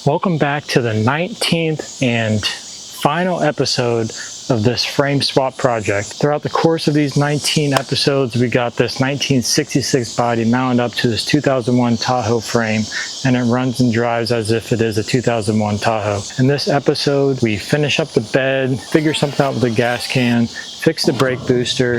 Welcome back to the 19th and final episode of this frame swap project. Throughout the course of these 19 episodes, we got this 1966 body mounted up to this 2001 Tahoe frame, and it runs and drives as if it is a 2001 Tahoe. In this episode, we finish up the bed, figure something out with the gas can, fix the brake booster,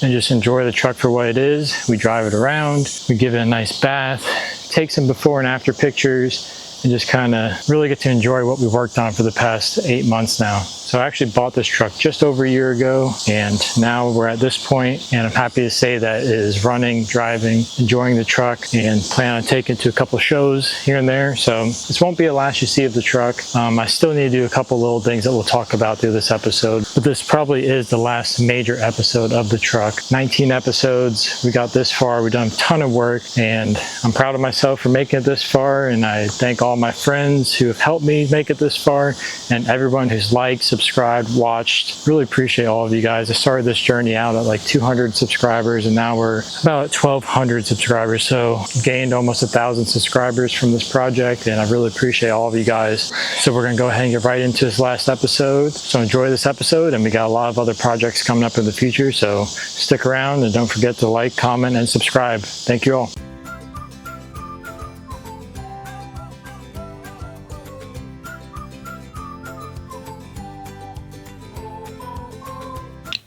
and just enjoy the truck for what it is. We drive it around, we give it a nice bath, take some before and after pictures, and just kind of really get to enjoy what we've worked on for the past 8 months now. So I actually bought this truck just over a year ago, and now we're at this point, and I'm happy to say that it is running, driving, enjoying the truck, and plan on taking it to a couple shows here and there. So this won't be the last you see of the truck. I still need to do a couple little things that we'll talk about through this episode, but this probably is the last major episode of the truck. 19 episodes, we got this far, we've done a ton of work, and I'm proud of myself for making it this far, and I thank all my friends who have helped me make it this far, and everyone who's liked, subscribed, watched. Really appreciate all of you guys. I started this journey out at like 200 subscribers, and now we're about 1,200 subscribers, so gained almost 1,000 subscribers from this project, and I really appreciate all of you guys. So we're gonna go ahead and get right into this last episode. So enjoy this episode, and we got a lot of other projects coming up in the future, so stick around and don't forget to like, comment, and subscribe. Thank you all.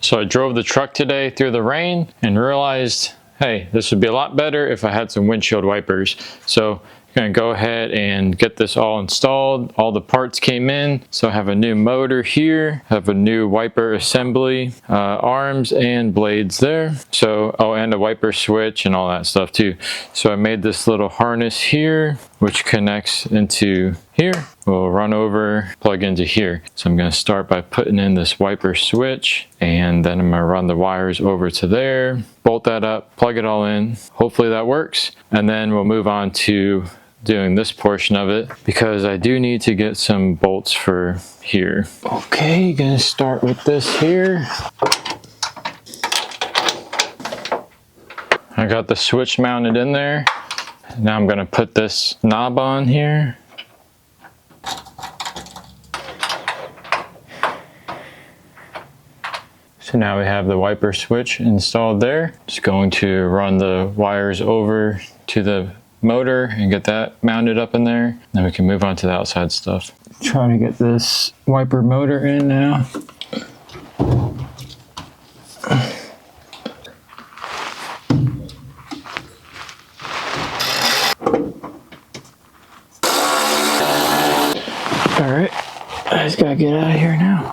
So I drove the truck today through the rain and realized, hey, this would be a lot better if I had some windshield wipers. So I'm gonna go ahead and get this all installed. All the parts came in. So I have a new motor here, have a new wiper assembly, arms and blades there. So, oh, and a wiper switch and all that stuff too. So I made this little harness here, which connects into here. We'll run over, plug into here. So I'm gonna start by putting in this wiper switch, and then I'm gonna run the wires over to there, bolt that up, plug it all in. Hopefully that works. And then we'll move on to doing this portion of it, because I do need to get some bolts for here. Okay, gonna start with this here. I got the switch mounted in there. Now I'm gonna put this knob on here. So now we have the wiper switch installed there. Just going to run the wires over to the motor and get that mounted up in there. Then we can move on to the outside stuff. Trying to get this wiper motor in now. All right, I just gotta get out of here now.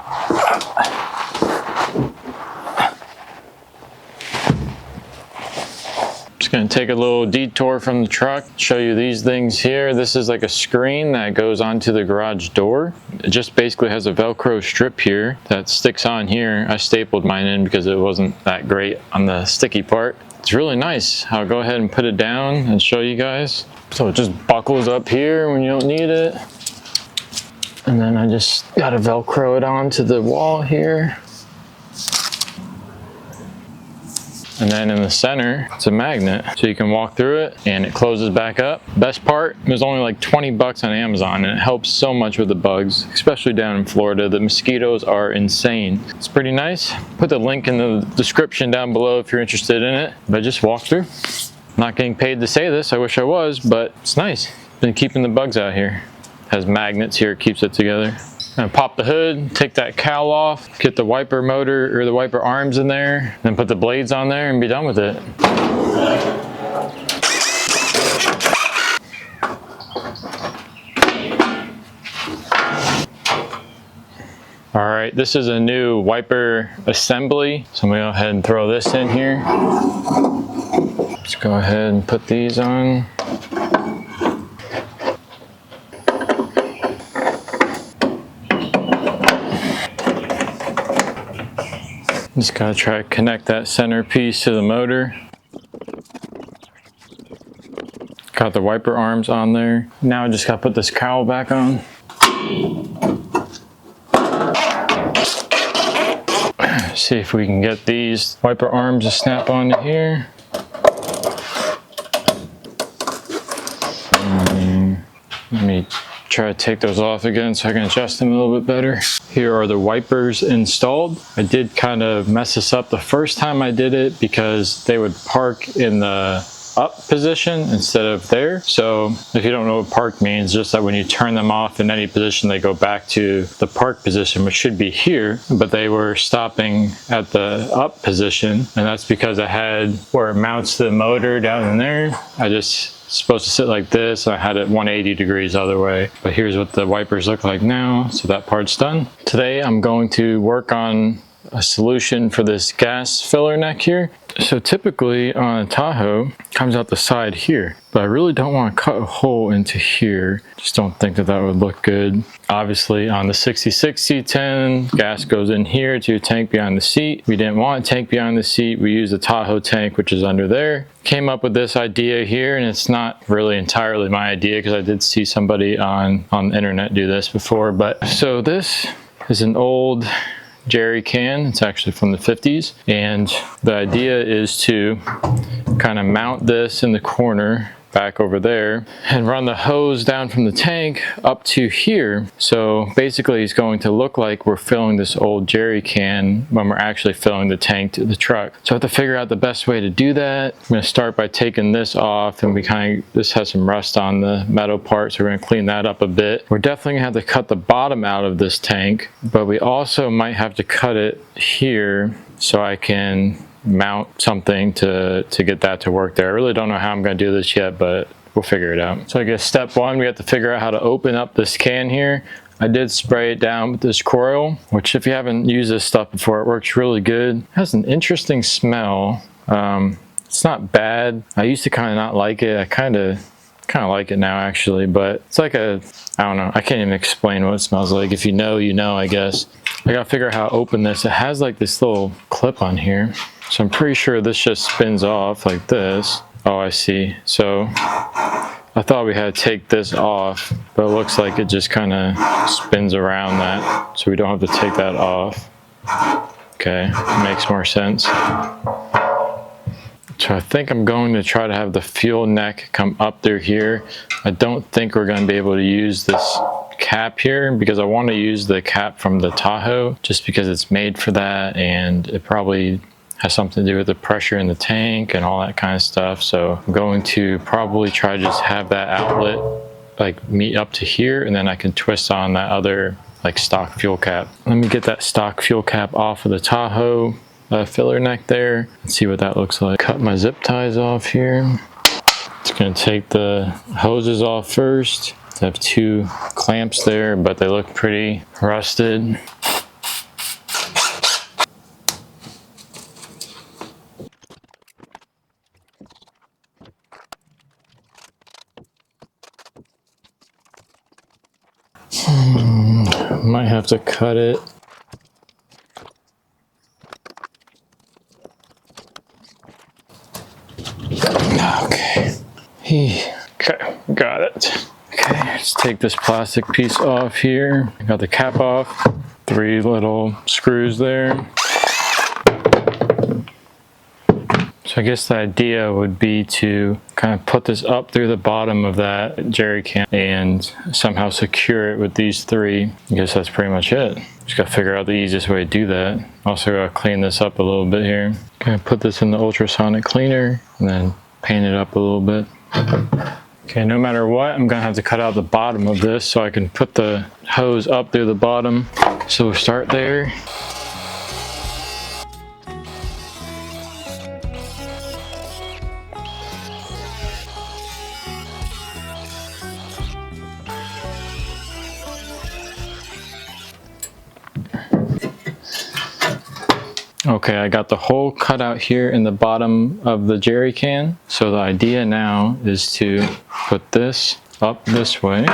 Gonna take a little detour from the truck, show you these things here. This is like a screen that goes onto the garage door. It just basically has a Velcro strip here that sticks on here. I stapled mine in because it wasn't that great on the sticky part. It's really nice. I'll go ahead and put it down and show you guys. So it just buckles up here when you don't need it. And then I just gotta Velcro it onto the wall here. And then in the center, it's a magnet, so you can walk through it and it closes back up. Best part, it was only like 20 bucks on Amazon, and it helps so much with the bugs, especially down in Florida. The mosquitoes are insane. It's pretty nice. Put the link in the description down below if you're interested in it, but just walk through. I'm not getting paid to say this, I wish I was, but it's nice. Been keeping the bugs out here. Has magnets here, keeps it together. I'm gonna pop the hood, take that cowl off, get the wiper motor or the wiper arms in there, then put the blades on there and be done with it. All right, this is a new wiper assembly. So I'm gonna go ahead and throw this in here. Let's go ahead and put these on. Just gotta try to connect that center piece to the motor. Got the wiper arms on there. Now I just gotta put this cowl back on. See if we can get these wiper arms to snap onto here. Let me Try to take those off again so I can adjust them a little bit better. Here are the wipers installed. I did kind of mess this up the first time I did it because they would park in the up position instead of there. So if you don't know what park means, just that when you turn them off in any position, they go back to the park position, which should be here, but they were stopping at the up position. And that's because I had where it mounts to the motor down in there. I just supposed to sit like this. I had it 180 degrees other way, but here's what the wipers look like now. So that part's done. Today I'm going to work on a solution for this gas filler neck here. So typically on a Tahoe, it comes out the side here, but I really don't want to cut a hole into here. Just don't think that that would look good. Obviously on the 66 C10, gas goes in here to a tank behind the seat. We didn't want a tank behind the seat. We used the Tahoe tank, which is under there. Came up with this idea here, and it's not really entirely my idea because I did see somebody on the internet do this before. But so this is an old jerry can. It's actually from the 50s, and the idea is to kind of mount this in the corner back over there and run the hose down from the tank up to here. So basically it's going to look like we're filling this old jerry can when we're actually filling the tank to the truck. So I have to figure out the best way to do that. I'm going to start by taking this off, and this has some rust on the metal part, so we're going to clean that up a bit. We're definitely going to have to cut the bottom out of this tank, but we also might have to cut it here so I can mount something to get that to work there. I really don't know how I'm going to do this yet, but we'll figure it out. So I guess step one, we have to figure out how to open up this can here. I did spray it down with this coil, which if you haven't used this stuff before, it works really good. It has an interesting smell. It's not bad. I used to kind of not like it. I kind of like it now actually, but it's like I don't know. I can't even explain what it smells like. If you know, you know, I guess. I gotta figure out how to open this. It has like this little clip on here. So I'm pretty sure this just spins off like this. Oh, I see. So I thought we had to take this off, but it looks like it just kind of spins around that. So we don't have to take that off. Okay, makes more sense. So I think I'm going to try to have the fuel neck come up through here. I don't think we're going to be able to use this cap here because I want to use the cap from the Tahoe just because it's made for that, and it probably has something to do with the pressure in the tank and all that kind of stuff. So I'm going to probably try to just have that outlet like meet up to here, and then I can twist on that other like stock fuel cap. Let me get that stock fuel cap off of the Tahoe filler neck there and see what that looks like. Cut my zip ties off here. It's going to take the hoses off first. I have two clamps there, but they look pretty rusted. Might have to cut it. Okay. Okay, got it. Okay, let's take this plastic piece off here. I got the cap off. 3 little screws there. So I guess the idea would be to kind of put this up through the bottom of that jerry can and somehow secure it with these 3. I guess that's pretty much it. Just gotta figure out the easiest way to do that. Also gotta clean this up a little bit here. Gonna put this in the ultrasonic cleaner and then paint it up a little bit. Okay, no matter what, I'm gonna have to cut out the bottom of this so I can put the hose up through the bottom. So we'll start there. Okay, I got the hole cut out here in the bottom of the jerry can. So the idea now is to put this up this way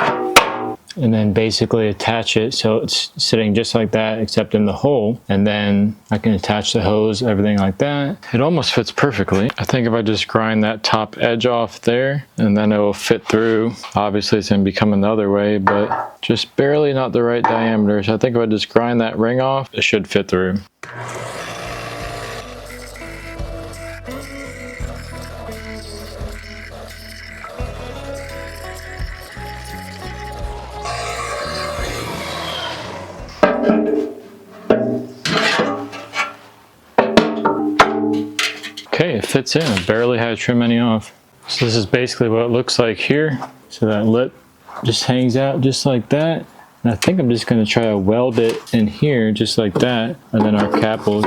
and then basically attach it so it's sitting just like that except in the hole, and then I can attach the hose, everything like that. It almost fits perfectly. I think if I just grind that top edge off there and then it will fit through. Obviously it's going to be coming the other way, but just barely not the right diameter. So I think if I just grind that ring off, it should fit through. Okay, it fits in. I barely had to trim any off. So this is basically what it looks like here. So that lip just hangs out just like that. And I think I'm just going to try to weld it in here just like that. And then our cap will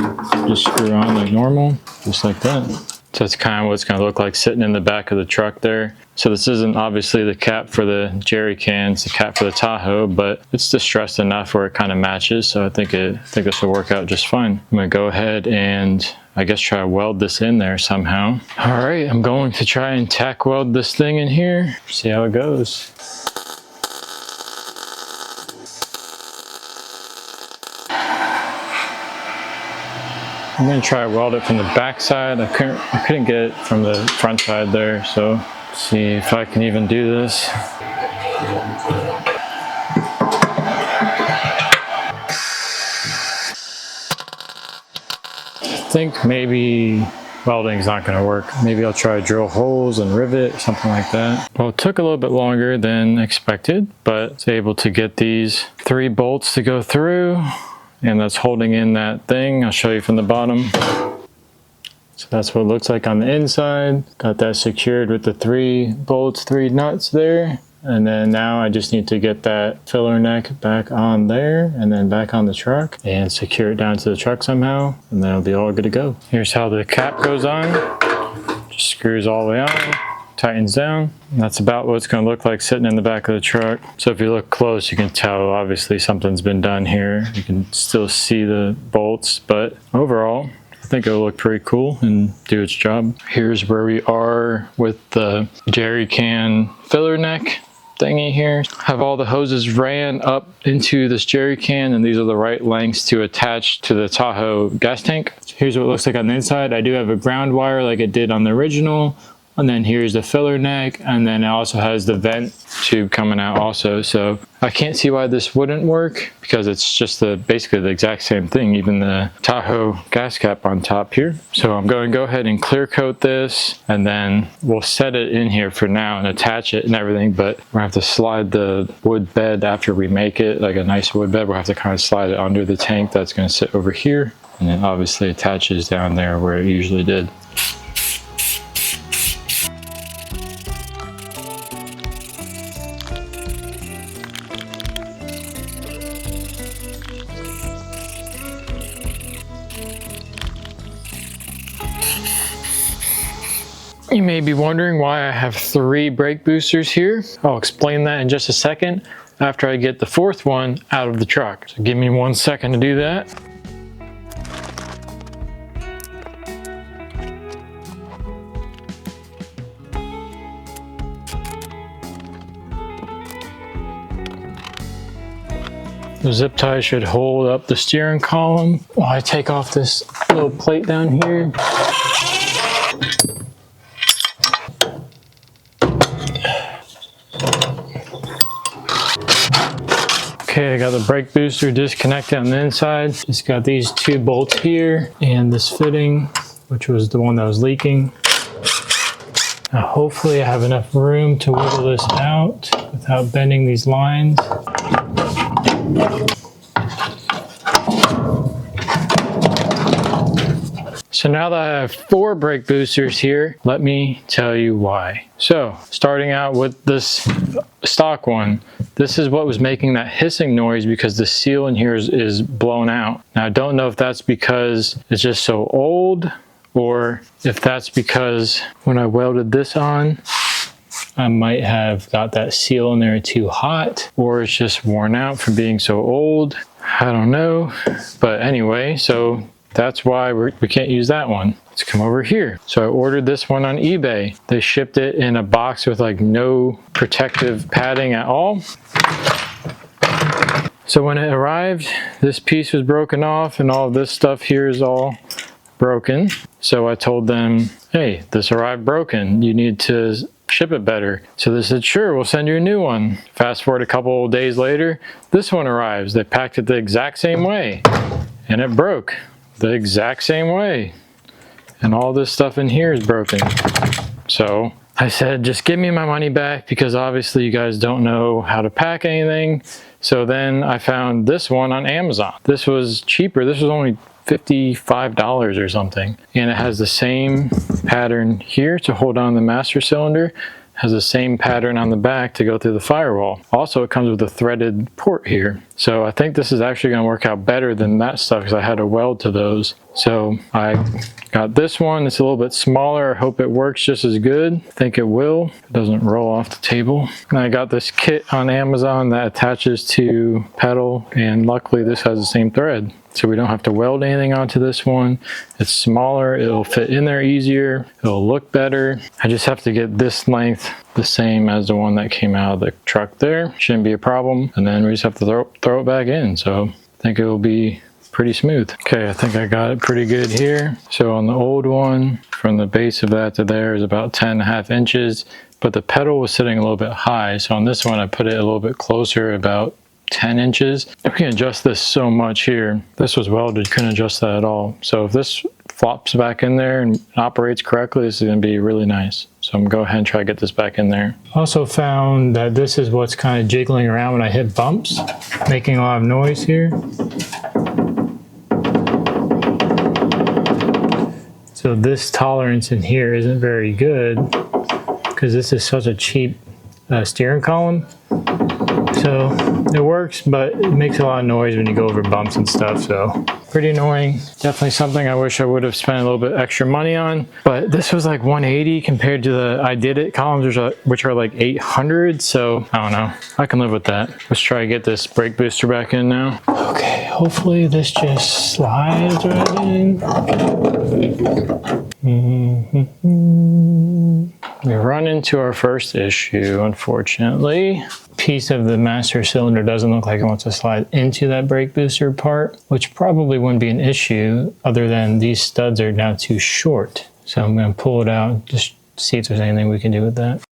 just screw on like normal, just like that. So that's kind of what it's going to look like sitting in the back of the truck there. So this isn't obviously the cap for the jerry cans, the cap for the Tahoe, but it's distressed enough where it kind of matches. So I think this will work out just fine. I'm going to go ahead and I guess try to weld this in there somehow. All right, I'm going to try and tack weld this thing in here. See how it goes. I'm going to try to weld it from the back side. I couldn't get it from the front side there, so let's see if I can even do this. I think maybe welding's not going to work. Maybe I'll try to drill holes and rivet, something like that. Well, it took a little bit longer than expected, but I was able to get these 3 bolts to go through. And that's holding in that thing. I'll show you from the bottom. So that's what it looks like on the inside. Got that secured with the 3 bolts, 3 nuts there. And then now I just need to get that filler neck back on there and then back on the truck and secure it down to the truck somehow. And then it'll be all good to go. Here's how the cap goes on. Just screws all the way on. Tightens down. And that's about what it's going to look like sitting in the back of the truck. So if you look close, you can tell obviously something's been done here. You can still see the bolts, but overall I think it'll look pretty cool and do its job. Here's where we are with the jerry can filler neck thingy here. Have all the hoses ran up into this jerry can, and these are the right lengths to attach to the Tahoe gas tank. Here's what it looks like on the inside. I do have a ground wire like it did on the original. And then here's the filler neck, and then it also has the vent tube coming out also. So I can't see why this wouldn't work because it's just basically the exact same thing, even the Tahoe gas cap on top here. So I'm going to go ahead and clear coat this, and then we'll set it in here for now and attach it and everything, but we're gonna have to slide the wood bed after we make it, like a nice wood bed. We'll have to kind of slide it under the tank that's gonna sit over here, and then obviously attaches down there where it usually did. You may be wondering why I have 3 brake boosters here. I'll explain that in just a second after I get the 4th one out of the truck. So give me 1 second to do that. The zip tie should hold up the steering column while I take off this little plate down here. Okay, I got the brake booster disconnected on the inside. Just got these 2 bolts here and this fitting, which was the one that was leaking. Now hopefully I have enough room to wiggle this out without bending these lines. So now that I have 4 brake boosters here, let me tell you why. So starting out with this stock one, this is what was making that hissing noise because the seal in here is blown out. Now I don't know if that's because it's just so old or if that's because when I welded this on, I might have got that seal in there too hot, or it's just worn out from being so old. I don't know, but anyway, so that's why we can't use that one. Let's come over here. So I ordered this one on eBay. They shipped it in a box with like no protective padding at all. So when it arrived, this piece was broken off and all of this stuff here is all broken. So I told them, hey, this arrived broken. You need to ship it better. So they said, sure, we'll send you a new one. Fast forward a couple of days later, this one arrives. They packed it the exact same way and it broke the exact same way. And all this stuff in here is broken. So I said, just give me my money back because obviously you guys don't know how to pack anything. So then I found this one on Amazon. This was cheaper. This was only $55 or something. And it has the same pattern here to hold on the master cylinder, has the same pattern on the back to go through the firewall. Also, it comes with a threaded port here. So I think this is actually going to work out better than that stuff because I had to weld to those. So I got this one. It's a little bit smaller. I hope it works just as good. I think it will. It doesn't roll off the table. And I got this kit on Amazon that attaches to pedal, and luckily this has the same thread. So we don't have to weld anything onto this one. It's smaller, it'll fit in there easier, it'll look better. I just have to get this length the same as the one that came out of the truck there. Shouldn't be a problem. And then we just have to throw it back in. So I think it will be pretty smooth. Okay, I think I got it pretty good here. So on the old one, from the base of that to there is about 10.5 inches, but the pedal was sitting a little bit high. So on this one, I put it a little bit closer, about 10 inches. We can adjust this so much here. This was welded, couldn't adjust that at all. So if this flops back in there and operates correctly, this is going to be really nice. So I'm going to go ahead and try to get this back in there. Also found that this is what's kind of jiggling around when I hit bumps, making a lot of noise here. So this tolerance in here isn't very good because this is such a cheap steering column. So it works, but it makes a lot of noise when you go over bumps and stuff. So pretty annoying. Definitely something I wish I would have spent a little bit extra money on. But this was like 180 compared to the I Did It columns, which are like 800. So I don't know. I can live with that. Let's try to get this brake booster back in now. Okay, hopefully this just slides right in. We run into our first issue, unfortunately. Piece of the master cylinder doesn't look like it wants to slide into that brake booster part, which probably wouldn't be an issue other than these studs are now too short. So I'm going to pull it out, just see if there's anything we can do with that.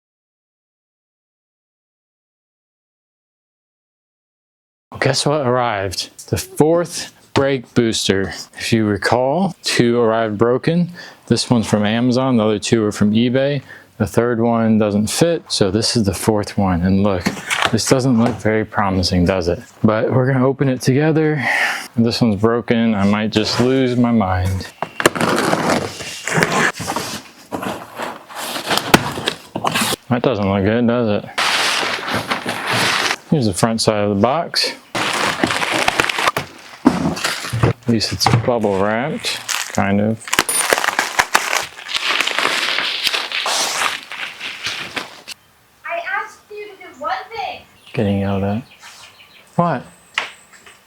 Well, guess what arrived? The fourth brake booster. If you recall, 2 arrived broken. This one's from Amazon, the other 2 are from eBay. The third one doesn't fit, so this is the 4th one. And look, this doesn't look very promising, does it? But we're gonna open it together. And this one's broken, I might just lose my mind. That doesn't look good, does it? Here's the front side of the box. At least it's bubble wrapped, kind of. Getting yelled at. What?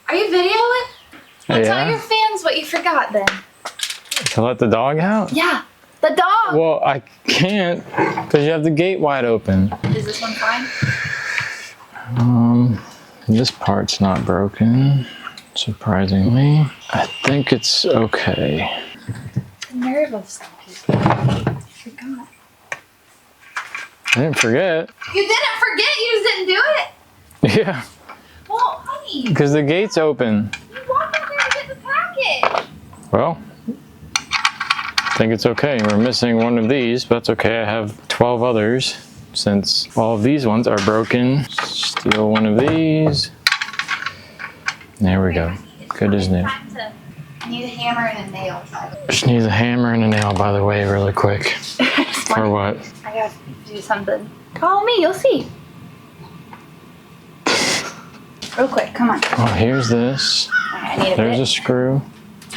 Are you videoing? Well, yeah. Tell your fans what you forgot then. To let the dog out? Yeah, the dog. Well, I can't because you have the gate wide open. Is this one fine? This part's not broken, surprisingly. I think it's okay. The nerve of some people. I forgot. I didn't forget. You didn't forget, you just didn't do it? Yeah. Well, honey. Because the gate's open. You walked over there to get the package. Well, I think it's okay. We're missing one of these, but that's okay. I have 12 others since all of these ones are broken. Steal one of these. There we go. Good as new. I need a hammer and a nail. Just need a hammer and a nail, by the way, really quick. For what? I gotta do something. Follow me, you'll see. Real quick, come on. Oh, here's this. I need a There's bit. a screw.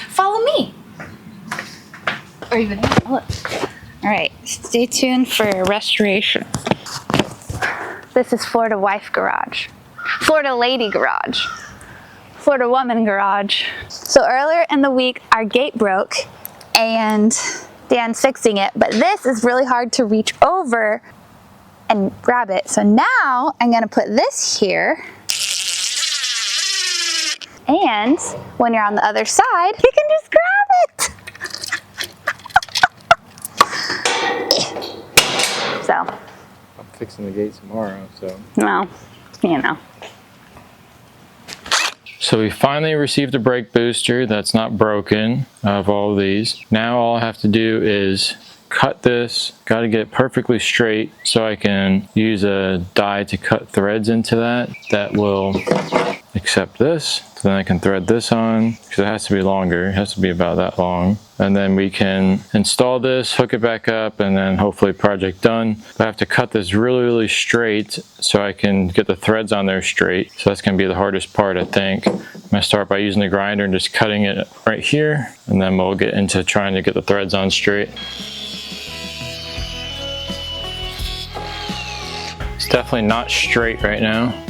Follow me. Or even look. All right, stay tuned for restoration. This is Florida Wife Garage. Florida Lady Garage. Florida Woman Garage. So earlier in the week, our gate broke and Dan's fixing it, but this is really hard to reach over and grab it. So now I'm gonna put this here. And when you're on the other side, you can just grab it. So. I'm fixing the gate tomorrow, so. Well, you know. So we finally received a brake booster that's not broken of all of these. Now all I have to do is cut this. Got to get it perfectly straight so I can use a die to cut threads into that. That will except this. So then I can thread this on, because it has to be longer. It has to be about that long. And then we can install this, hook it back up, and then hopefully project done. But I have to cut this really straight so I can get the threads on there straight. So that's gonna be the hardest part, I think. I'm gonna start by using the grinder and just cutting it right here, and then we'll get into trying to get the threads on straight. It's definitely not straight right now.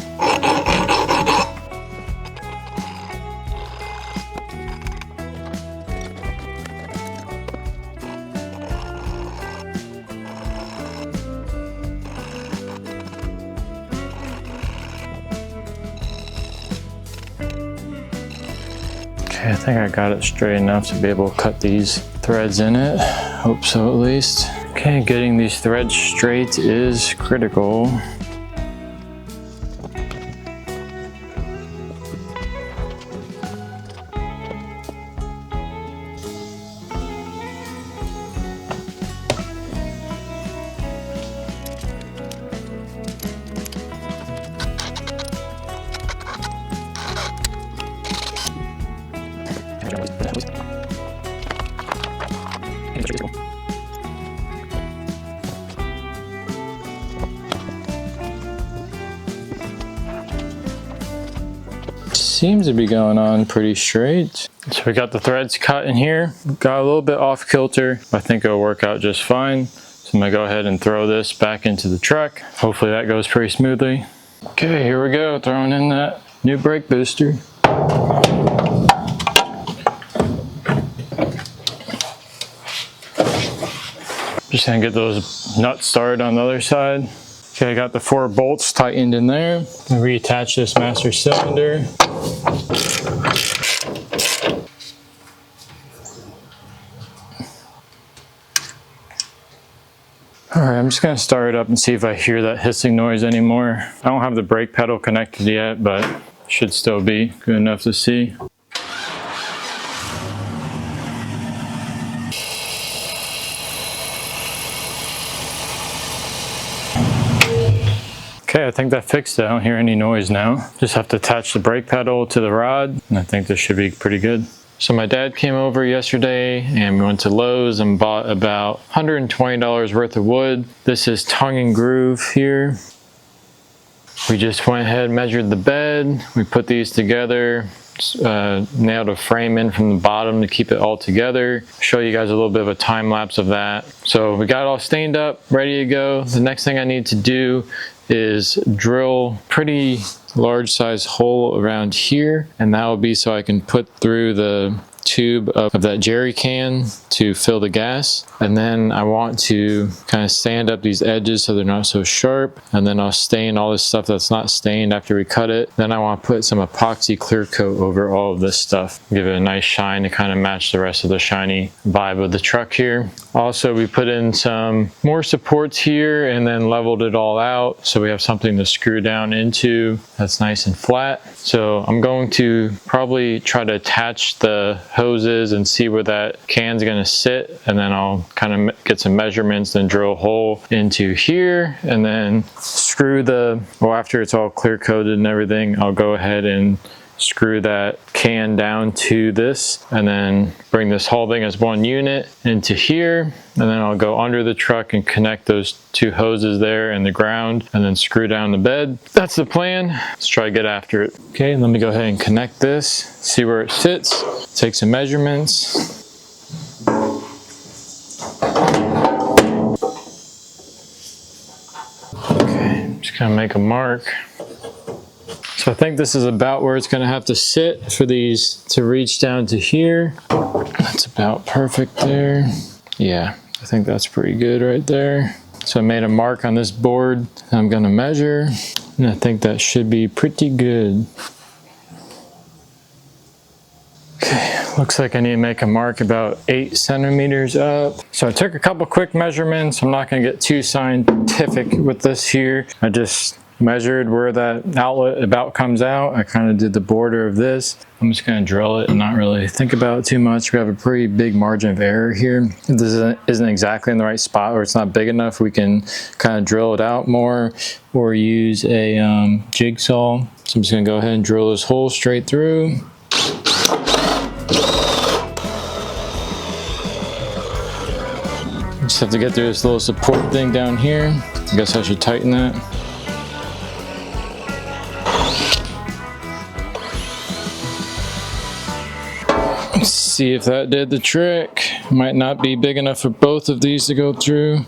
Okay, I think I got it straight enough to be able to cut these threads in it. Hope so at least. Okay, getting these threads straight is critical. Seems to be going on pretty straight. So we got the threads cut in here. Got a little bit off kilter. I think it'll work out just fine. So I'm gonna go ahead and throw this back into the truck. Hopefully that goes pretty smoothly. Okay, here we go, throwing in that new brake booster. Just gonna get those nuts started on the other side. Okay, I got the 4 bolts tightened in there. Reattach this master cylinder. All right, I'm just gonna start it up and see if I hear that hissing noise anymore. I don't have the brake pedal connected yet, but should still be good enough to see. Okay, I think that fixed it. I don't hear any noise now. Just have to attach the brake pedal to the rod, and I think this should be pretty good. So my dad came over yesterday and we went to Lowe's and bought about $120 worth of wood. This is tongue and groove here. We just went ahead and measured the bed. We put these together, nailed a frame in from the bottom to keep it all together. Show you guys a little bit of a time lapse of that. So we got it all stained up, ready to go. The next thing I need to do is drill pretty large size hole around here, and that will be so I can put through the tube of that jerry can to fill the gas. And then I want to kind of sand up these edges so they're not so sharp, and then I'll stain all this stuff that's not stained after we cut it. Then I want to put some epoxy clear coat over all of this stuff, give it a nice shine to kind of match the rest of the shiny vibe of the truck here. Also, we put in some more supports here and then leveled it all out so we have something to screw down into that's nice and flat. So I'm going to probably try to attach the hoses and see where that can's gonna sit, and then I'll kind of get some measurements, then drill a hole into here, and then screw after it's all clear coated and everything, I'll go ahead and screw that can down to this, and then bring this whole thing as one unit into here, and then I'll go under the truck and connect those 2 hoses there in the ground, and then screw down the bed. That's the plan. Let's try to get after it. Okay, let me go ahead and connect this, see where it sits, take some measurements. Okay, just gonna make a mark. So I think this is about where it's gonna have to sit for these to reach down to here. That's about perfect there. Yeah, I think that's pretty good right there. So I made a mark on this board. I'm gonna measure, and I think that should be pretty good. Okay, looks like I need to make a mark about 8 centimeters up. So I took a couple quick measurements. I'm not gonna get too scientific with this here. I just measured where that outlet about comes out. I kind of did the border of this. I'm just going to drill it and not really think about it too much. We have a pretty big margin of error here. If this isn't exactly in the right spot or it's not big enough, we can kind of drill it out more or use a jigsaw. So I'm just going to go ahead and drill this hole straight through. Just have to get through this little support thing down here. I guess I should tighten that. Let's see if that did the trick. Might not be big enough for both of these to go through.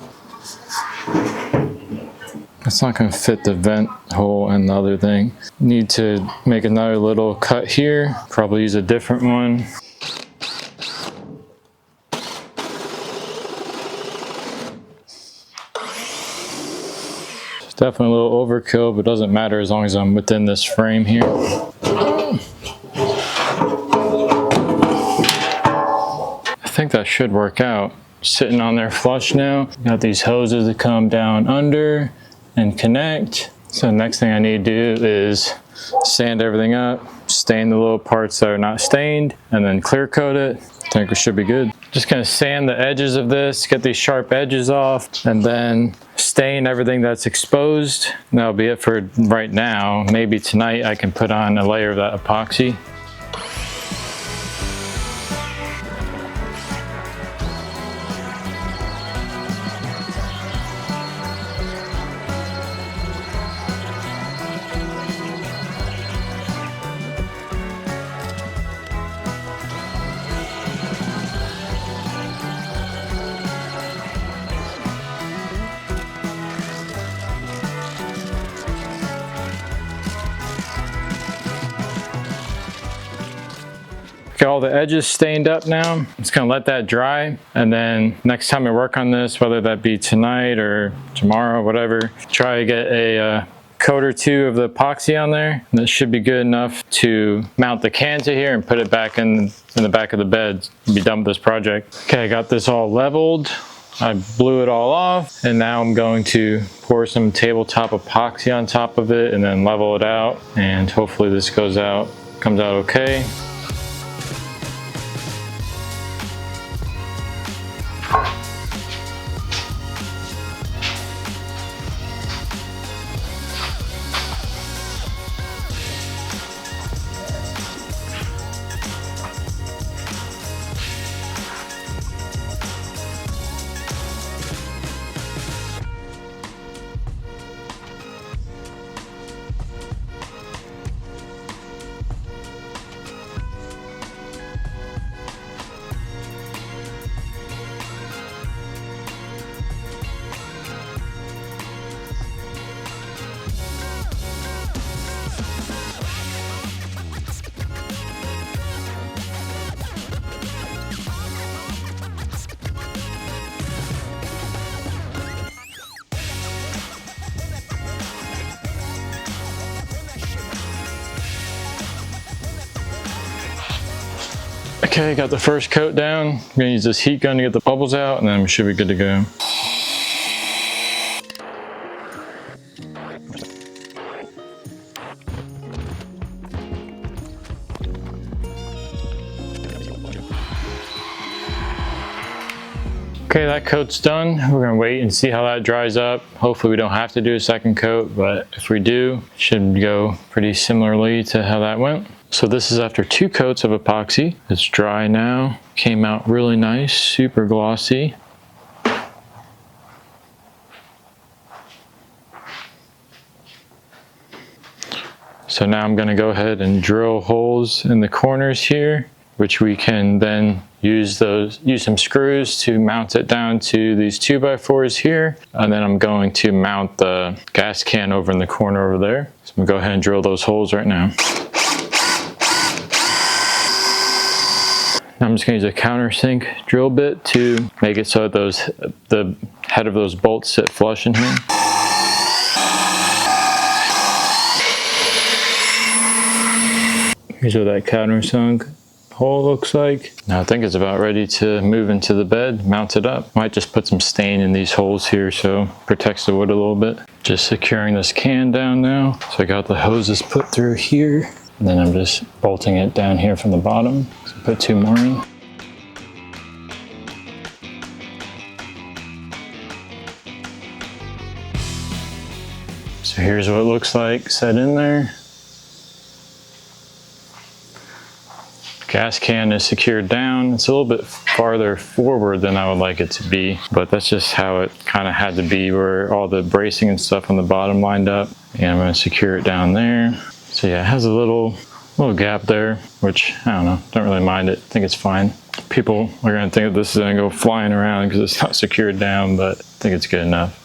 It's not going to fit the vent hole and the other thing. Need to make another little cut here. Probably use a different one. It's definitely a little overkill, but it doesn't matter as long as I'm within this frame here. I think that should work out. Sitting on there flush now. Got these hoses that come down under and connect. So the next thing I need to do is sand everything up, stain the little parts that are not stained, and then clear coat it. I think it should be good. Just gonna sand the edges of this, get these sharp edges off, and then stain everything that's exposed. That'll be it for right now. Maybe tonight I can put on a layer of that epoxy. Got all the edges stained up now. I'm just gonna let that dry, and then next time I work on this, whether that be tonight or tomorrow, whatever, try to get a coat or two of the epoxy on there. And that should be good enough to mount the can to here and put it back in the back of the bed and be done with this project. Okay, I got this all leveled. I blew it all off, and now I'm going to pour some tabletop epoxy on top of it and then level it out, and hopefully this comes out okay. Okay, got the first coat down. I'm gonna use this heat gun to get the bubbles out, and then we should be good to go. Okay, that coat's done. We're gonna wait and see how that dries up. Hopefully we don't have to do a second coat, but if we do, it should go pretty similarly to how that went. So this is after 2 coats of epoxy. It's dry now. Came out really nice, super glossy. So now I'm going to go ahead and drill holes in the corners here, which we can then use some screws to mount it down to these 2x4s here. And then I'm going to mount the gas can over in the corner over there. So I'm going to go ahead and drill those holes right now. I'm just going to use a countersink drill bit to make it so that the head of those bolts sit flush in here. Here's what that countersunk hole looks like. Now I think it's about ready to move into the bed, mount it up. Might just put some stain in these holes here so protects the wood a little bit. Just securing this can down now. So I got the hoses put through here, and then I'm just bolting it down here from the bottom. So put 2 more in. So here's what it looks like set in there. Gas can is secured down. It's a little bit farther forward than I would like it to be, but that's just how it kind of had to be, where all the bracing and stuff on the bottom lined up. And I'm going to secure it down there. So yeah, it has a little gap there, which I don't know, don't really mind it. I think it's fine. People are going to think that this is going to go flying around because it's not secured down, but I think it's good enough.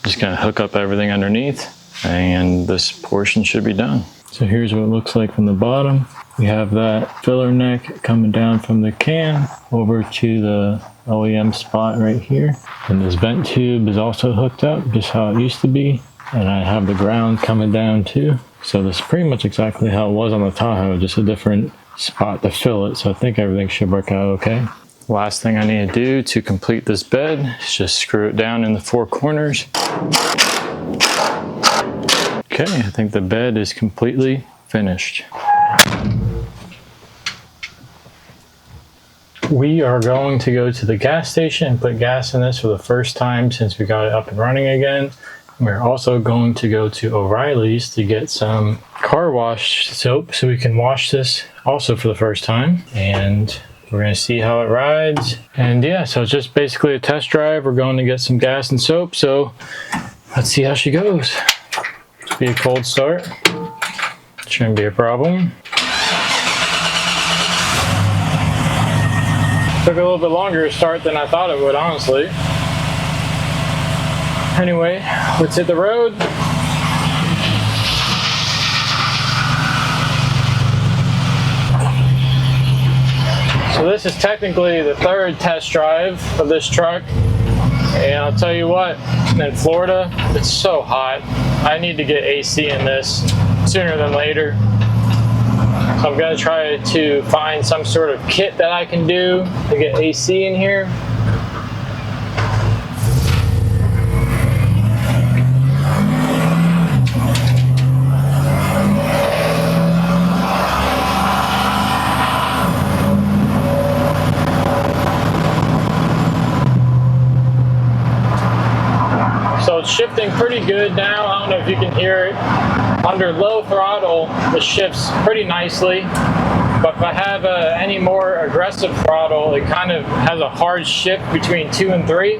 Just going to hook up everything underneath, and this portion should be done. So here's what it looks like from the bottom. We have that filler neck coming down from the can over to the OEM spot right here. And this vent tube is also hooked up, just how it used to be. And I have the ground coming down too. So this is pretty much exactly how it was on the Tahoe, just a different spot to fill it. So I think everything should work out okay. Last thing I need to do to complete this bed is just screw it down in the 4 corners. Okay, I think the bed is completely finished. We are going to go to the gas station and put gas in this for the first time since we got it up and running again. We're also going to go to O'Reilly's to get some car wash soap so we can wash this also for the first time. And we're going to see how it rides. And yeah, so it's just basically a test drive. We're going to get some gas and soap, so let's see how she goes. It'll be a cold start. Shouldn't be a problem. Took a little bit longer to start than I thought it would, honestly. Anyway, let's hit the road. So this is technically the 3rd test drive of this truck. And I'll tell you what, in Florida, it's so hot. I need to get AC in this sooner than later. So I'm gonna try to find some sort of kit that I can do to get AC in here. So it's shifting pretty good now. I don't know if you can hear it. Under low throttle, it shifts pretty nicely. But if I have any more aggressive throttle, it kind of has a hard shift between 2 and 3.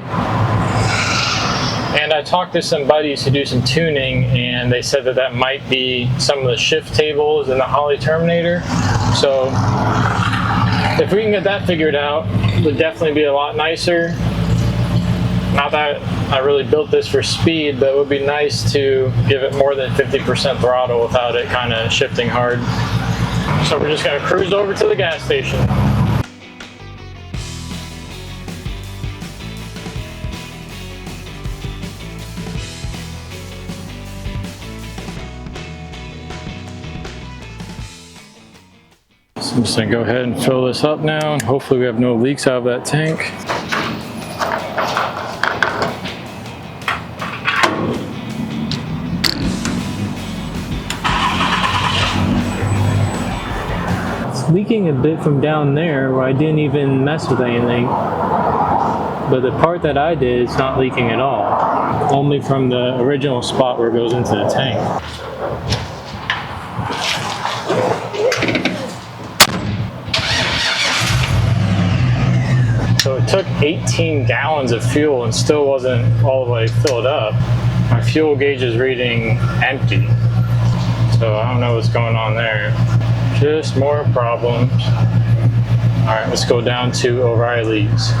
And I talked to some buddies who do some tuning, and they said that that might be some of the shift tables in the Holley Terminator. So if we can get that figured out, it would definitely be a lot nicer. Not that I really built this for speed, but it would be nice to give it more than 50% throttle without it kind of shifting hard. So we're just going to cruise over to the gas station. So I'm just going to go ahead and fill this up now, and hopefully we have no leaks out of that tank. Leaking a bit from down there where I didn't even mess with anything, but the part that I did, it's not leaking at all, only from the original spot where it goes into the tank. So it took 18 gallons of fuel and still wasn't all the way filled up. My fuel gauge is reading empty, so I don't know what's going on there. Just more problems. All right, let's go down to O'Reilly's.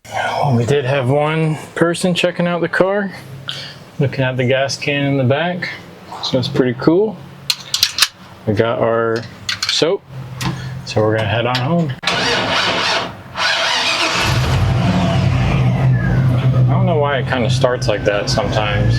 Well, we did have one person checking out the car, looking at the gas can in the back, so that's pretty cool. We got our soap, so we're gonna head on home. I don't know why it kind of starts like that sometimes.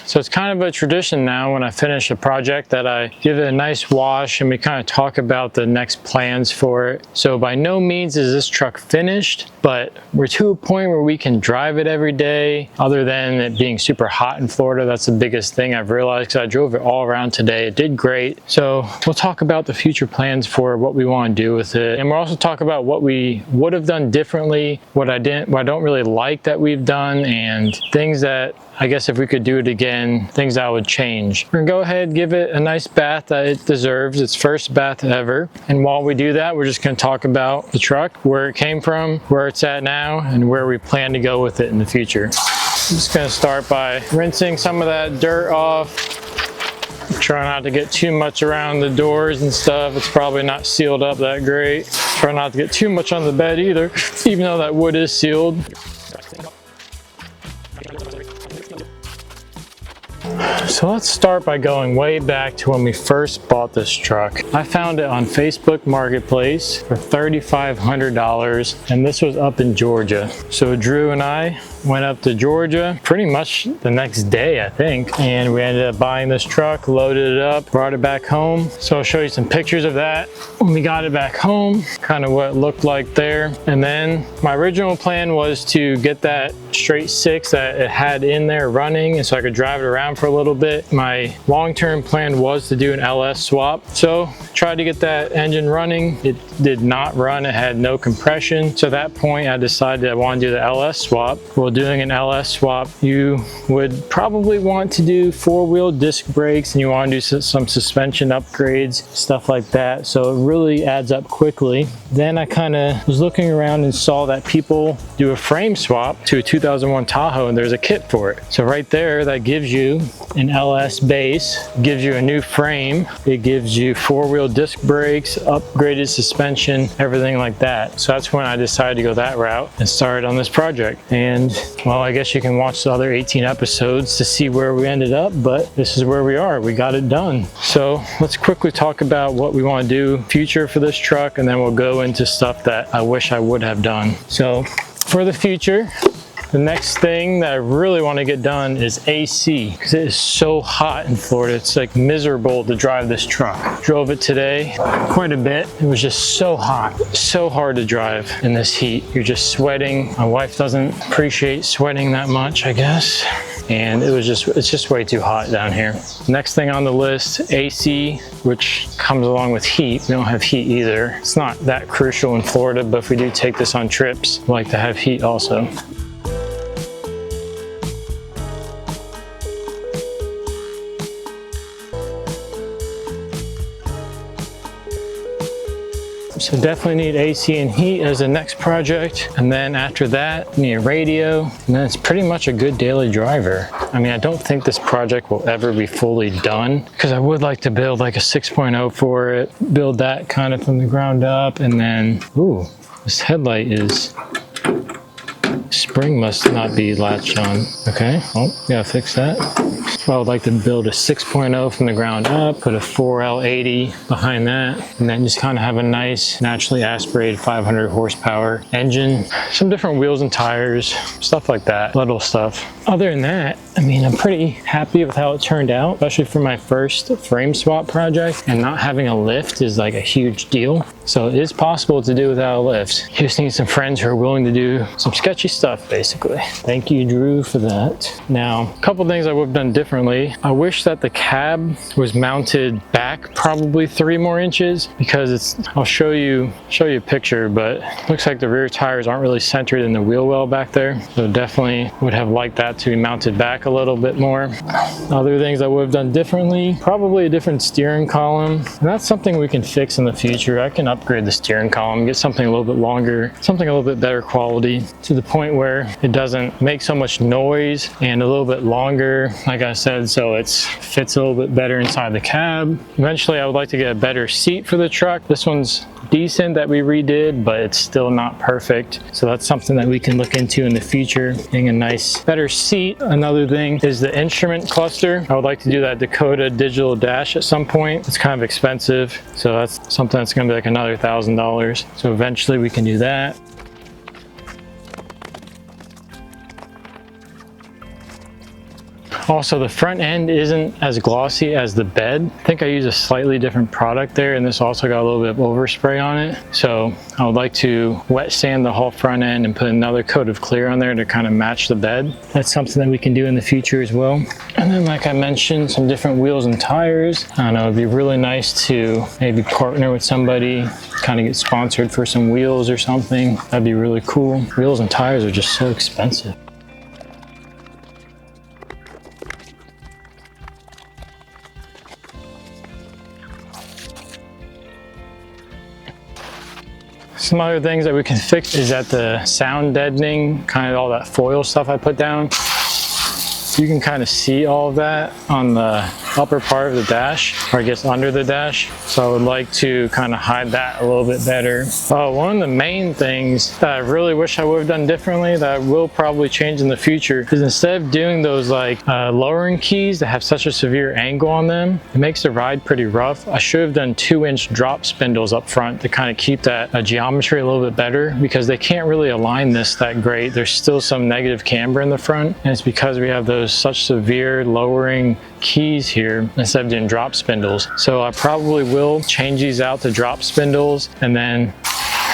So it's kind of a tradition now when I finish a project that I give it a nice wash and we kind of talk about the next plans for it. So by no means is this truck finished, but we're to a point where we can drive it every day, other than it being super hot in Florida. That's the biggest thing I've realized, because I drove it all around today. It did great. So we'll talk about the future plans for what we want to do with it. And we'll also talk about what we would have done differently, what I don't really like that we've done, and things that I guess if we could do it again, things I would change. We're gonna go ahead and give it a nice bath that it deserves, its first bath ever. And while we do that, we're just gonna talk about the truck, where it came from, where it's at now, and where we plan to go with it in the future. I'm just gonna start by rinsing some of that dirt off. Try not to get too much around the doors and stuff. It's probably not sealed up that great. Try not to get too much on the bed either, even though that wood is sealed. So let's start by going way back to when we first bought this truck. I found it on Facebook Marketplace for $3,500, and this was up in Georgia. So Drew and I went up to Georgia pretty much the next day, I think, and we ended up buying this truck, loaded it up, brought it back home. So I'll show you some pictures of that when we got it back home, kind of what it looked like there. And then my original plan was to get that straight six that it had in there running, and so I could drive it around for a little bit. My long-term plan was to do an LS swap. So tried to get that engine running. It did not run. It had no compression. So at that point, I decided I want to do the LS swap. Well, doing an LS swap, you would probably want to do four-wheel disc brakes, and you want to do some suspension upgrades, stuff like that. So it really adds up quickly. Then I kind of was looking around and saw that people do a frame swap to a 2001 Tahoe, and there's a kit for it. So right there, that gives you an LS base, gives you a new frame, it gives you four-wheel disc brakes, upgraded suspension, everything like that. So that's when I decided to go that route and started on this project. And well, I guess you can watch the other 18 episodes to see where we ended up, but this is where we are. We got it done. So let's quickly talk about what we want to do future for this truck, and then we'll go into stuff that I wish I would have done. So for the future, the next thing that I really want to get done is AC, because it is so hot in Florida. It's like miserable to drive this truck. Drove it today quite a bit. It was just so hot, so hard to drive in this heat. You're just sweating. My wife doesn't appreciate sweating that much, I guess. And it's just way too hot down here. Next thing on the list, AC, which comes along with heat. We don't have heat either. It's not that crucial in Florida, but if we do take this on trips, we like to have heat also. So definitely need AC and heat as the next project. And then after that, need a radio. And then it's pretty much a good daily driver. I mean, I don't think this project will ever be fully done, because I would like to build like a 6.0 for it, build that kind of from the ground up. And then, ooh, this headlight is, spring must not be latched on. Okay, oh, gotta fix that. So I would like to build a 6.0 from the ground up, put a 4L80 behind that, and then just kind of have a nice, naturally aspirated 500 horsepower engine, some different wheels and tires, stuff like that, little stuff. Other than that, I mean, I'm pretty happy with how it turned out, especially for my first frame swap project, and not having a lift is like a huge deal. So it is possible to do without a lift. You just need some friends who are willing to do some sketchy stuff. basically. Thank you, Drew, for that. Now, a couple things I would have done differently. I wish that the cab was mounted back probably 3 more inches, because I'll show you a picture, but it looks like the rear tires aren't really centered in the wheel well back there. So definitely would have liked that to be mounted back a little bit more. Other things I would have done differently, probably a different steering column. And that's something we can fix in the future. I can upgrade the steering column, get something a little bit longer, something a little bit better quality, to the point where it doesn't make so much noise, and a little bit longer, like I said, so it fits a little bit better inside the cab. Eventually I would like to get a better seat for the truck. This one's decent that we redid, but it's still not perfect. So that's something that we can look into in the future, getting a nice, better seat. Another thing is the instrument cluster. I would like to do that Dakota digital dash at some point. It's kind of expensive, so that's something that's going to be like another $1,000. So eventually we can do that. Also, the front end isn't as glossy as the bed. I think I use a slightly different product there, and this also got a little bit of overspray on it. So I would like to wet sand the whole front end and put another coat of clear on there to kind of match the bed. That's something that we can do in the future as well. And then, like I mentioned, some different wheels and tires. I don't know, it'd be really nice to maybe partner with somebody, kind of get sponsored for some wheels or something. That'd be really cool. Wheels and tires are just so expensive. Some other things that we can fix is that the sound deadening, kind of all that foil stuff I put down. You can kind of see all of that on the upper part of the dash, or I guess under the dash. So I would like to kind of hide that a little bit better. One of the main things that I really wish I would have done differently, that I will probably change in the future, is instead of doing those like lowering keys that have such a severe angle on them, it makes the ride pretty rough. I should have done 2-inch drop spindles up front to kind of keep that geometry a little bit better, because they can't really align this that great. There's still some negative camber in the front, and it's because we have those such severe lowering keys here instead of doing drop spindles. So I probably will change these out to drop spindles, and then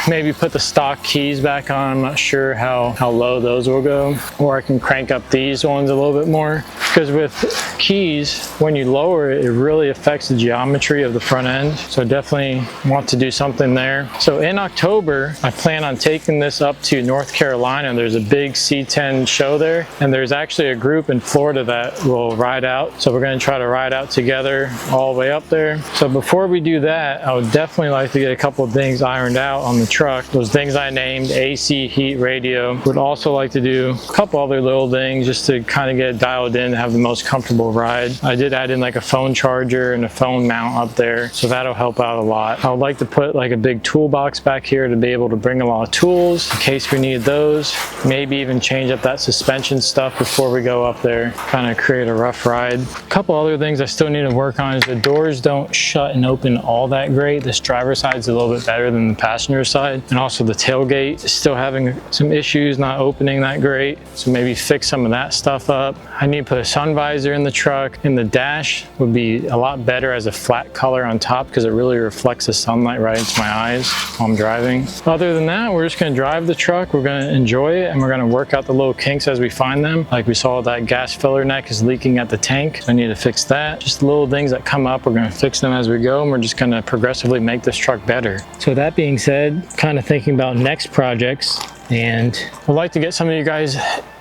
maybe put the stock keys back on. I'm not sure how low those will go, or I can crank up these ones a little bit more, because with keys, when you lower it, it really affects the geometry of the front end. So definitely want to do something there. So in October, I plan on taking this up to North Carolina. There's a big C10 show there, and there's actually a group in Florida that will ride out. So we're going to try to ride out together all the way up there. So before we do that, I would definitely like to get a couple of things ironed out on the truck. Those things I named, AC, heat, radio. Would also like to do a couple other little things just to kind of get it dialed in, have the most comfortable ride. I did add in like a phone charger and a phone mount up there, so that'll help out a lot. I would like to put like a big toolbox back here to be able to bring a lot of tools in case we need those. Maybe even change up that suspension stuff before we go up there, kind of create a rough ride. A couple other things I still need to work on is the doors don't shut and open all that great. This driver's side is a little bit better than the passenger side, and also the tailgate is still having some issues, not opening that great. So maybe fix some of that stuff up. I need to put a sun visor in the truck, and the dash would be a lot better as a flat color on top, because it really reflects the sunlight right into my eyes while I'm driving. Other than that, we're just going to drive the truck, we're going to enjoy it, and we're going to work out the little kinks as we find them. Like we saw that gas filler neck is leaking at the tank, so I need to fix that. Just little things that come up, we're going to fix them as we go, and we're just going to progressively make this truck better. So that being said, kind of thinking about next projects, and I'd like to get some of you guys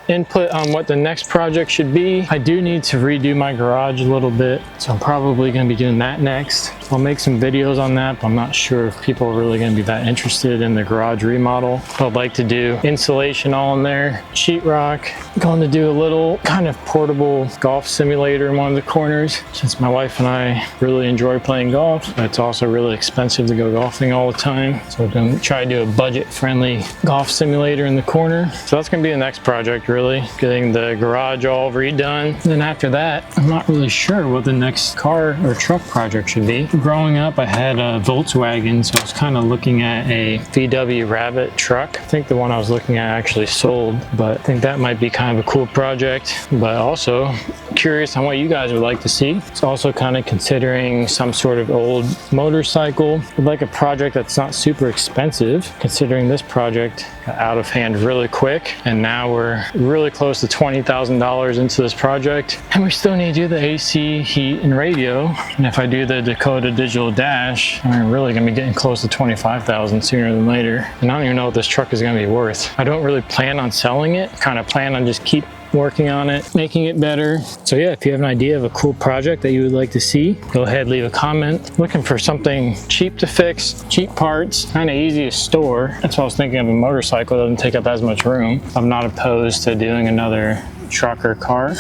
input on what the next project should be. I do need to redo my garage a little bit, so I'm probably going to be doing that next. I'll make some videos on that, but I'm not sure if people are really going to be that interested in the garage remodel. I'd like to do insulation all in there, sheetrock. I'm going to do a little kind of portable golf simulator in one of the corners, since my wife and I really enjoy playing golf, but it's also really expensive to go golfing all the time. So we're going to try to do a budget-friendly golf simulator in the corner. So that's going to be the next project, really, getting the garage all redone. Then after that, I'm not really sure what the next car or truck project should be. Growing up, I had a Volkswagen, so I was kind of looking at a VW Rabbit truck. I think the one I was looking at actually sold, but I think that might be kind of a cool project. But also curious on what you guys would like to see. It's also kind of considering some sort of old motorcycle. I'd like a project that's not super expensive, considering this project got out of hand really quick, and now we're really close to $20,000 into this project, and we still need to do the AC, heat, and radio. And if I do the Dakota digital dash, I'm really gonna be getting close to $25,000 sooner than later. And I don't even know what this truck is gonna be worth. I don't really plan on selling it, kind of plan on just keep working on it, making it better. So yeah, if you have an idea of a cool project that you would like to see, go ahead, leave a comment. Looking for something cheap to fix, cheap parts, kind of easy to store. That's what I was thinking of. A motorcycle doesn't take up as much room. I'm not opposed to doing another truck or car.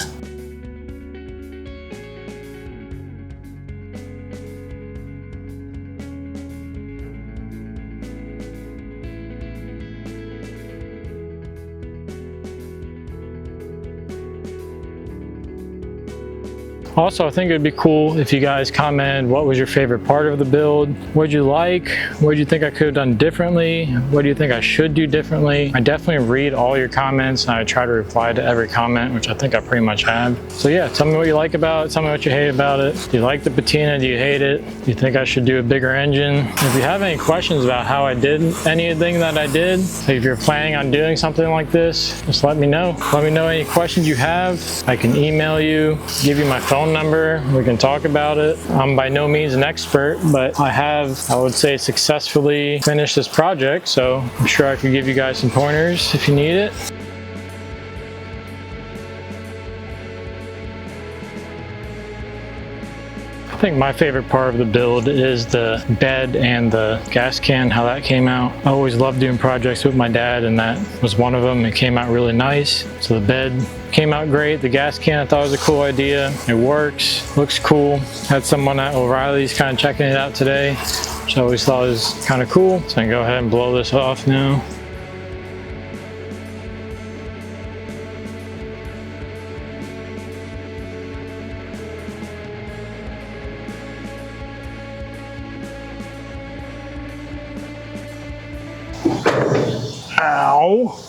Also, I think it'd be cool if you guys commented what was your favorite part of the build. What'd you like? What do you think I could have done differently? What do you think I should do differently? I definitely read all your comments, and I try to reply to every comment, which I think I pretty much have. So yeah, tell me what you like about it. Tell me what you hate about it. Do you like the patina? Do you hate it? Do you think I should do a bigger engine? If you have any questions about how I did anything that I did, if you're planning on doing something like this, just let me know. Let me know any questions you have. I can email you, give you my phone number, we can talk about it. I'm by no means an expert, but I have, I would say, successfully finished this project, so I'm sure I could give you guys some pointers if you need it. I think my favorite part of the build is the bed and the gas can, how that came out. I always loved doing projects with my dad, and that was one of them. It came out really nice. So the bed came out great. The gas can I thought was a cool idea. It works, looks cool. Had someone at O'Reilly's kind of checking it out today, which I always thought was kind of cool. So I can go ahead and blow this off now. Ow!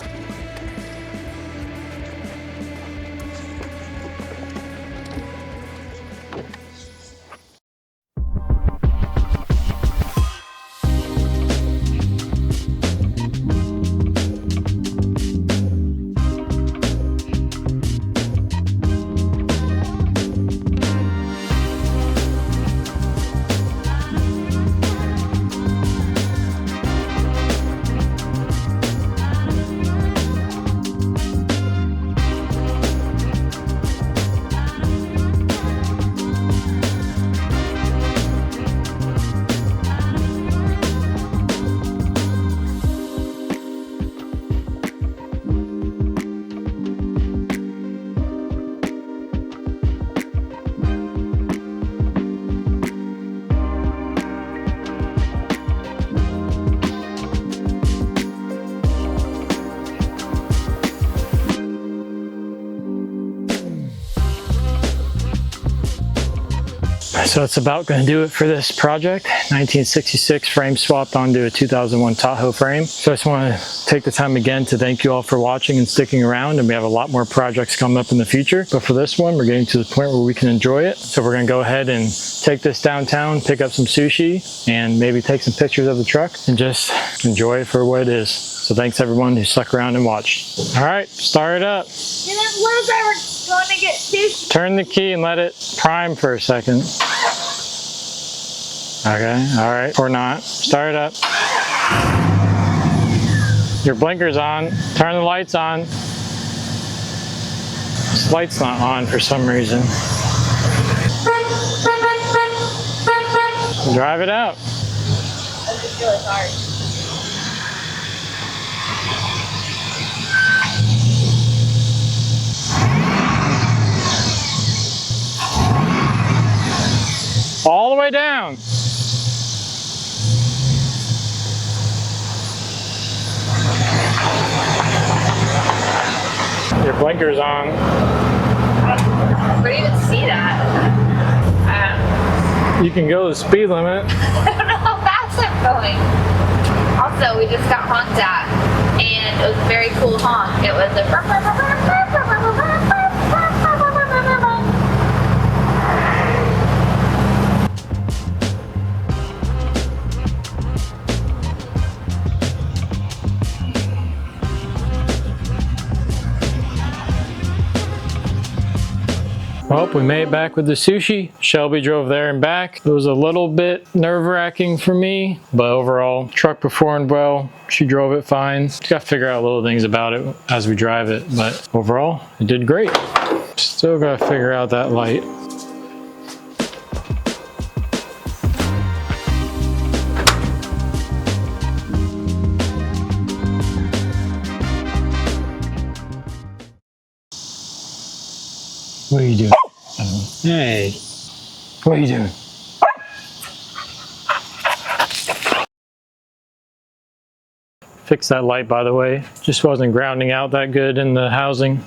So that's about going to do it for this project. 1966 frame swapped onto a 2001 Tahoe frame. So I just want to take the time again to thank you all for watching and sticking around, and we have a lot more projects coming up in the future. But for this one, we're getting to the point where we can enjoy it. So we're going to go ahead and take this downtown, pick up some sushi, and maybe take some pictures of the truck and just enjoy it for what it is. So thanks everyone who stuck around and watched. All right, start it up. And then what if I were going to get sushi? Turn the key and let it prime for a second. Okay, all right, or not. Start it up. Your blinker's on. Turn the lights on. This light's not on for some reason. Drive it out. That's just really hard. All the way down. Your blinkers on. Where do you even see that? You can go the speed limit. I don't know how fast I'm going. Also, we just got honked at, and it was a very cool honk. It was a. Well, we made it back with the sushi. Shelby drove there and back. It was a little bit nerve-wracking for me, but overall, truck performed well. She drove it fine. Just got to figure out little things about it as we drive it, but overall, it did great. Still got to figure out that light. What are you doing? Hey, what are you doing? Fix that light, by the way. Just wasn't grounding out that good in the housing.